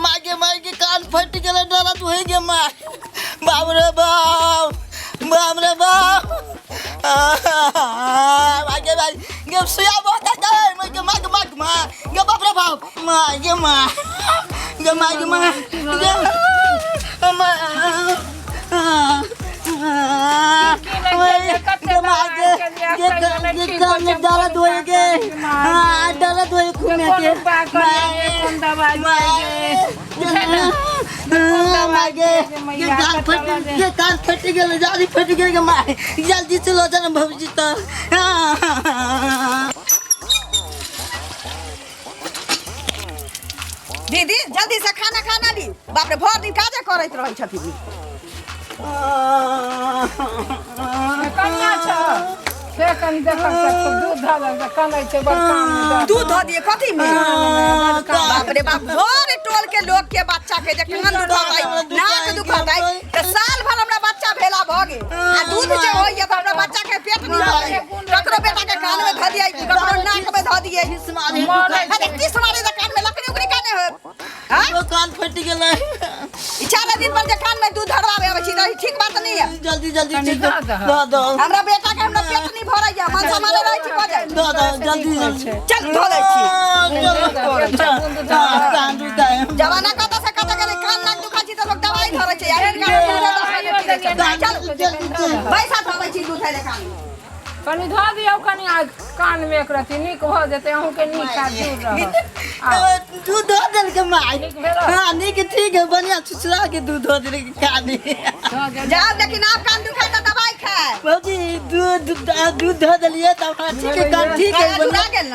मागे कान फट गेले डरत होई गे माय बाप रे बाप मागे भाई गे सुया बहुत है मागे गे बाप रे बाप मागे दर्द होए खूने के कान फट गेल जाली फट गेल माय जल्दी चलो जन भौजी तो दीदी जल्दी से खाना ली बाप रे भर दिन काजे करैत रहै छथिन दूध धो दिए कथी में बाप रे बाप भर टोल के लोग के बच्चा के जे कान दुखाई नाक दुखाई त साल भर हमरा बच्चा भेला भ गे आ दूध जे होइए त हमरा बच्चा के पेट नहीं भरे ककरो बेटा के कान में ध दिए ककरो नाक में ध दिए किस मारे द कान में लकड़ी उकड़ी काने हो हां कान फट गेलै इच्छा दिन पर जे कान में दूध धरवावे आबै छी त ठीक बात नहीं है जल्दी दो हमरा बेटा के हमरा पेट नहीं भरैया माथा मारे रहै छी बजे दो जल्दी चल धो दै छी जवाना कत से कत गेलै कान नाक दुखा छी त लोग दवाई धरै छै यार चल पैसा धरै छी दूध ले कान कनी धो दियौ कनी कान में एक रति निक भ जेते अहू के निक आ दूध धो देल के माय हां निक ठीक है बढ़िया छुछला के दूध धो देल के कान जाओ लेकिन आप कान दुखाए त दवाई खाए बाबूजी दूध धो देलिए त ठीक है कान ठीक है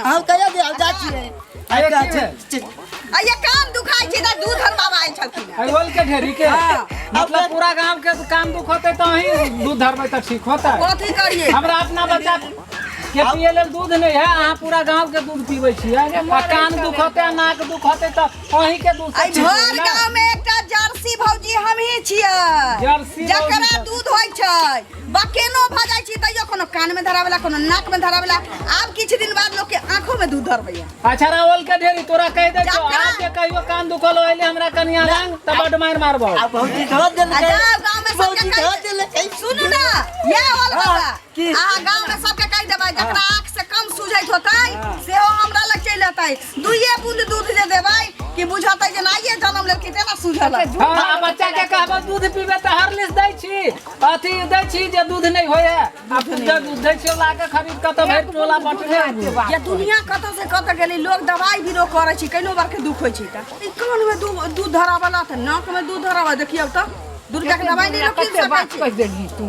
हम कहिया दे जा छी ये कान दुखाई छी त दूध धरवावा आइ छलखिन आई बोल के ढेरी के मतलब पूरा गांव के कान दुखते त ही दूध धरबै त ठीक होता कथि करिए हमरा अपना बच्चा के पिए ले दूध नहीं है अहाँ पूरा गांव के दूध पीबै छी आ कान दुखते नाक दुखते त अहीं के दूध आई भर गांव में एकटा जर्सी भौजी हम ही छियै जर्सी जकरा दूध होय छै बकेनो भ जाय छी तइयो कोनो कान में धरावेला कोनो नाक में धरावेला आब किछ दिन बाद लोग के आंखों में दूध धरबैया अच्छा रावल के ढेरी तोरा कह दे छो आज के कहियो कान दुखल होइले हमरा कनिया रंग त बड मार मारबो आ भौजी धो देल के गांव में सबके धो देल के सुनु ना ये वाला बाबा आ गांव में सबके कह देबै जकरा आंख से कम सुझैत होतै सेहो हमरा लग चलि अतै दुइये बूंद दूध दे देबै कि बुझतै जे नाइए जन्म लेलकै तेना सुझल हां बच्चा के कहबो दूध पीबे त हरलिस दै छी अथी दै छी जे दूध नहीं होय अब दूध दै छी लाके खरीद के त भर टोला बटले ये दुनिया कत से कत गेलै लोग दवाई भी रो करै छी कइनो बार के दुख होय छै त ई कान में दूध धरावला त नाक में दूध धरावा देखियौ त दूध के दवाई नहीं रोकी सकै छी कह देली तू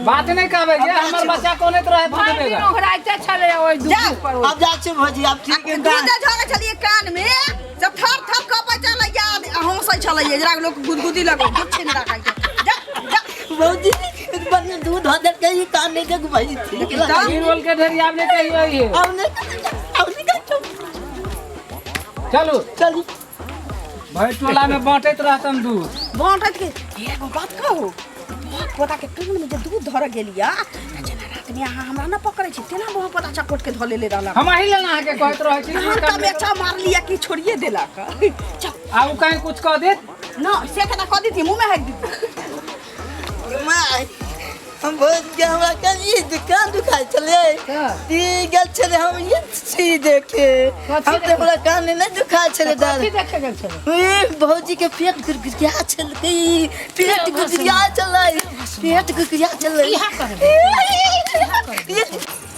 बात नहीं कहबे जे हमर बच्चा कोने त रहे दूध देगा ओहराइते छले ओइ दूध पर अब जा छी भौजी अब ठीक है दूध झरे छलिए कान में जब थर कपै चलै याद हंसै छलै जरा लोग गुदगुदी लगै कुछ नहीं रखाई जा भौजी बढ़िया दूध धो देल के कान नहीं देख भाई तीन बोल के ढेरी आपने कही होई है अब नहीं चलो भाई टोला में बांटत रहतन दूध बांटत के एगो बात कहू पोता के कान में जे दूध धर गेलिया जना रात में हमरा न पकड़ै छी तेना बहु पता चकोट के धले ले रहला हम ही लेना के कहत रहै छी त बेचा मार लिया कि छोड़िए देला का आउ काहे कुछ कह दे न से केना कह दी थी मुंह में हक दी माय हम बहुत के हमरा कनी दुकान दुखाई चले ई गल चले हम ये सी देखे हम तो हमरा कान नहीं दुखाई चले दादा देखे गेल छले ए भौजी के पेट गुरगुरिया चल गई पेट गुरगुरिया चलै पेट गुरगुरिया चलै इहा करे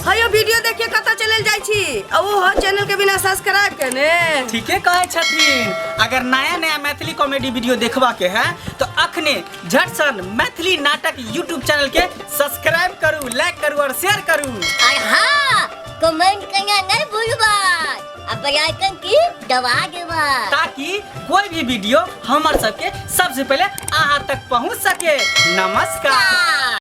हयो वीडियो देखिए कत चलल जाय छी आ वो हो चैनल के बिना सब्सक्राइब करने ठीके कहे छथिन अगर नया मैथिली कॉमेडी वीडियो देखबा के है तो अखने झट सन मैथिली नाटक यूट्यूब चैनल के सब्सक्राइब करू लाइक करू और शेयर करू हां कमेंट करना नहीं भूलबा अब आइकन की दबा देबा ताकि कोई भी वीडियो हमर सबके सबसे पहले अहाँ तक पहुंच सके नमस्कार।